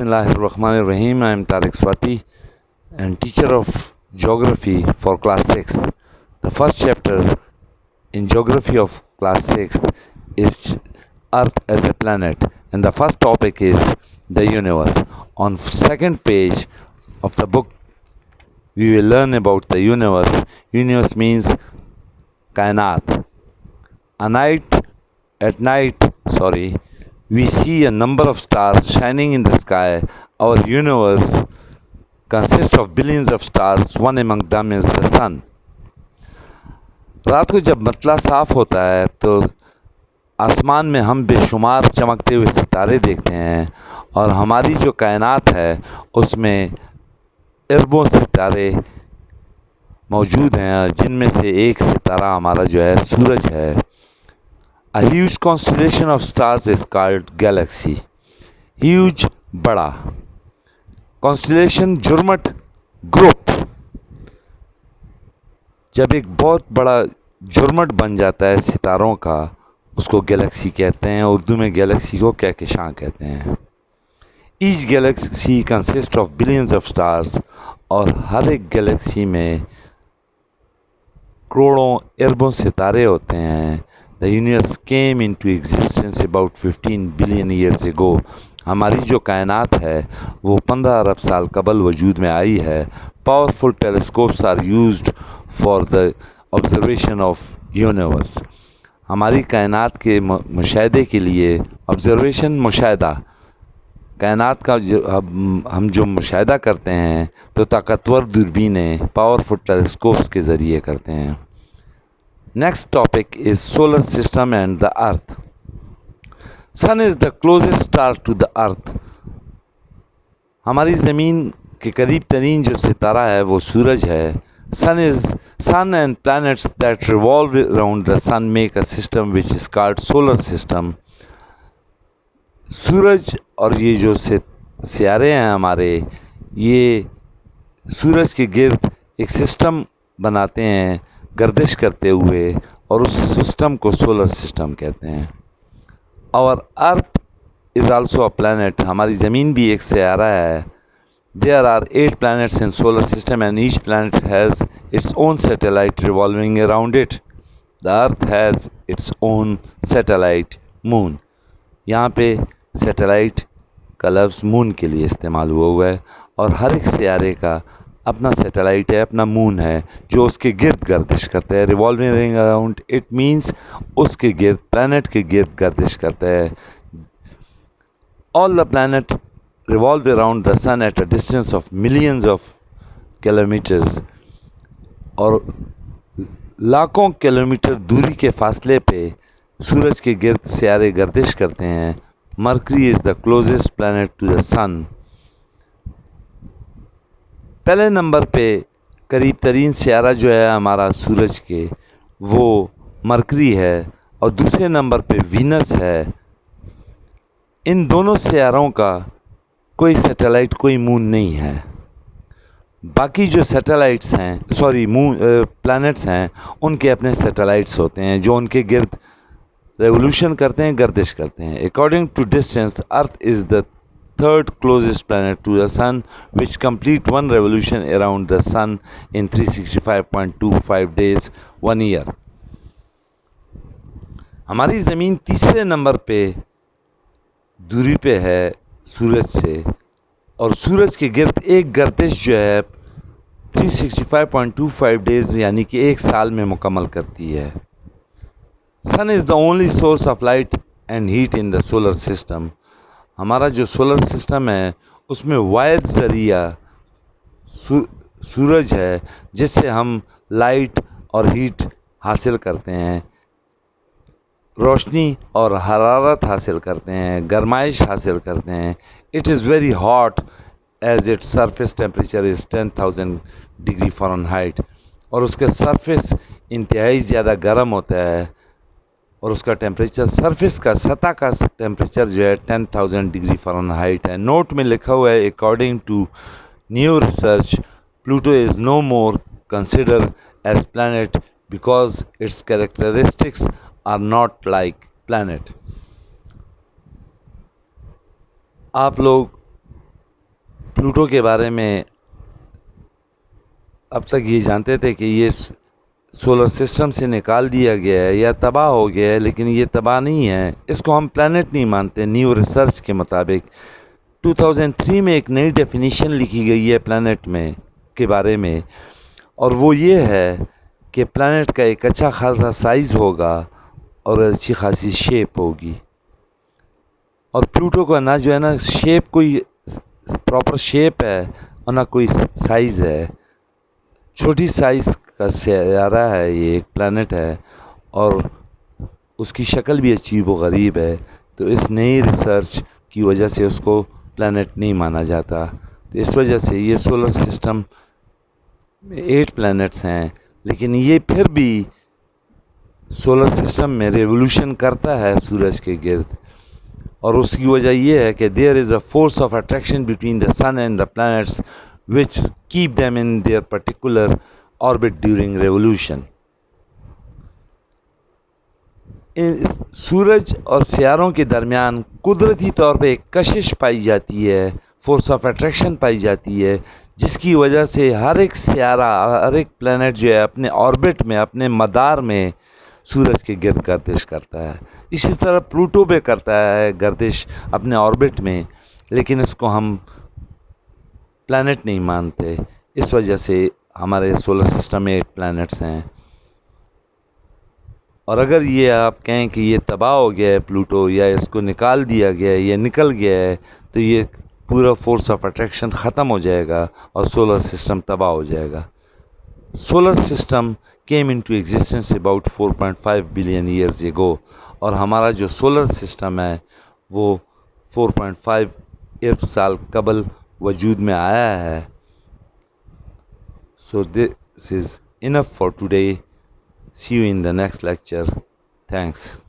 Bismillahirrahmanirrahim. I am Tariq Swati and teacher of geography for class 6th. The first chapter in geography of class 6th is Earth as a planet, and the first topic is the universe. On second page of the book, we will learn about the universe. Universe means kainat. At night, we see a number of stars shining in the sky. Our universe consists of billions of stars. One among them is the sun. रात को जब मतला साफ होता है तो आसमान में हम बेशुमार चमकते हुए सितारे देखते हैं, और हमारी जो कायनात है उसमें अरबों सितारे मौजूद हैं, जिनमें से एक सितारा हमारा जो है सूरज है. A huge constellation of stars is called galaxy. Huge, बड़ा. Constellation, जुर्मट, ग्रुप. जब एक बहुत बड़ा जुर्मट बन जाता है सितारों का, उसको गैलेक्सी कहते हैं. उर्दू में गैलेक्सी को कहकशां कहते हैं. Each galaxy consists of billions of stars, और हर एक गैलेक्सी में करोड़ों अरबों सितारे होते हैं. The universe came into existence about 15 billion years ago. हमारी जो कायनात है वो 15 अरब साल कबल वजूद में आई है. Powerful telescopes are used for the observation of universe. हमारी कायनात के मुशाहदे के लिए ऑब्जर्वेशन, मुशाहदा, कायनात का हम जो मुशाहदा करते हैं तो ताकतवर दूरबीनें, पावरफुल टेलीस्कोप्स के ज़रिए करते हैं. Next topic is solar system and the earth. Sun is the closest star to the earth. हमारी ज़मीन के करीब तरीन जो सितारा है वो सूरज है. Sun and planets that revolve around the sun make a system which is called solar system. सूरज और ये जो सियारे हैं हमारे, ये सूरज के गिर्द एक सिस्टम बनाते हैं गर्दिश करते हुए, और उस सिस्टम को सोलर सिस्टम कहते हैं. और earth is also a planet. हमारी ज़मीन भी एक सियारा है. There are 8 planets in solar system and each planet has its own satellite revolving around it. The earth has its own satellite moon. यहाँ पे सैटेलाइट का लफ्ज़ मून के लिए इस्तेमाल हुआ है, और हर एक सियारे का अपना सैटेलाइट है, अपना मून है जो उसके गिर्द गर्दिश करता है. रिवॉल्विंग अराउंड इट मीन्स उसके गिर्द, प्लैनेट के गिर्द गर्दिश करता है. All the planet revolve around the sun at a distance of millions of kilometres, और लाखों किलोमीटर दूरी के फासले पे सूरज के गिर्द सियारे गर्दिश करते हैं. Mercury is the closest planet to the sun. पहले नंबर पे करीब तरीन सियारा जो है हमारा सूरज के, वो मरकरी है, और दूसरे नंबर पे वीनस है. इन दोनों सियारों का कोई सैटेलाइट, कोई मून नहीं है. बाकी जो सैटेलाइट्स हैं, प्लैनेट्स हैं, उनके अपने सैटेलाइट्स होते हैं जो उनके गिर्द रेवोल्यूशन करते हैं, गर्दिश करते हैं. According to distance, earth is the third closest planet to the sun, which complete one revolution around the sun in 365.25 days, 1 year. हमारी ज़मीन तीसरे नंबर पे दूरी पे है सूरज से, और सूरज के गिर्द एक गर्दिश जो है 365.25 डेज़ यानी कि 1 साल में मुकम्मल करती है. Sun is the only source of light and heat in the solar system. हमारा जो सोलर सिस्टम है उसमें वायद ज़रिया सूरज है, जिससे हम लाइट और हीट हासिल करते हैं, रोशनी और हरारत हासिल करते हैं, गरमाइश हासिल करते हैं. It is very hot as its surface temperature is 10,000 degree Fahrenheit, और उसका सरफेस इंतहाई ज़्यादा गर्म होता है, और उसका टेम्परेचर, सरफेस का, सतह का टेम्परेचर जो है 10,000 डिग्री फ़ारेनहाइट है. नोट में लिखा हुआ है, according to new research, Pluto is no more consider as planet because its characteristics are not like planet. आप लोग प्लूटो के बारे में अब तक ये जानते थे कि ये सोलर सिस्टम से निकाल दिया गया है या तबाह हो गया है, लेकिन ये तबाह नहीं है, इसको हम प्लैनेट नहीं मानते। न्यू रिसर्च के मुताबिक 2003 में एक नई डेफिनेशन लिखी गई है प्लैनेट में के बारे में, और वो ये है कि प्लैनेट का एक अच्छा खासा साइज़ होगा और अच्छी खासी शेप होगी। और प्लूटो का ना जो है ना शेप, कोई प्रॉपर शेप है और ना कोई साइज़ है, छोटी साइज़ का सैयारा है, ये एक प्लैनेट है और उसकी शक्ल भी अजीब व गरीब है। तो इस नई रिसर्च की वजह से उसको प्लैनेट नहीं माना जाता। तो इस वजह से ये सोलर सिस्टम में 8 प्लैनेट्स हैं, लेकिन ये फिर भी सोलर सिस्टम में रेवोल्यूशन करता है सूरज के गिर्द, और उसकी वजह ये है कि there is a force of attraction between the sun and the planets which keep them in their particular orbit during revolution. सूरज और सियारों के दरमियान कुदरती तौर पे एक कशिश पाई जाती है, फोर्स ऑफ अट्रैक्शन पाई जाती है, जिसकी वजह से हर एक सियारा, हर एक प्लैनेट जो है अपने ऑर्बिट में, अपने मदार में सूरज के गिर्द गर्दिश करता है। इसी तरह प्लूटो पे करता है गर्दिश अपने ऑर्बिट में, लेकिन इसको हम प्लैनेट नहीं मानते। इस वजह से हमारे सोलर सिस्टम में 8 प्लैनेट्स हैं। और अगर ये आप कहें कि ये तबाह हो गया है प्लूटो, या इसको निकाल दिया गया है या निकल गया है, तो ये पूरा फोर्स ऑफ अट्रैक्शन ख़त्म हो जाएगा और सोलर सिस्टम तबाह हो जाएगा। Solar system came into existence about 4.5 billion years ago, और हमारा जो सोलर सिस्टम है वो 4.5 अरब साल कबल वजूद में आया है। So this is enough for today. See you in the next lecture. Thanks.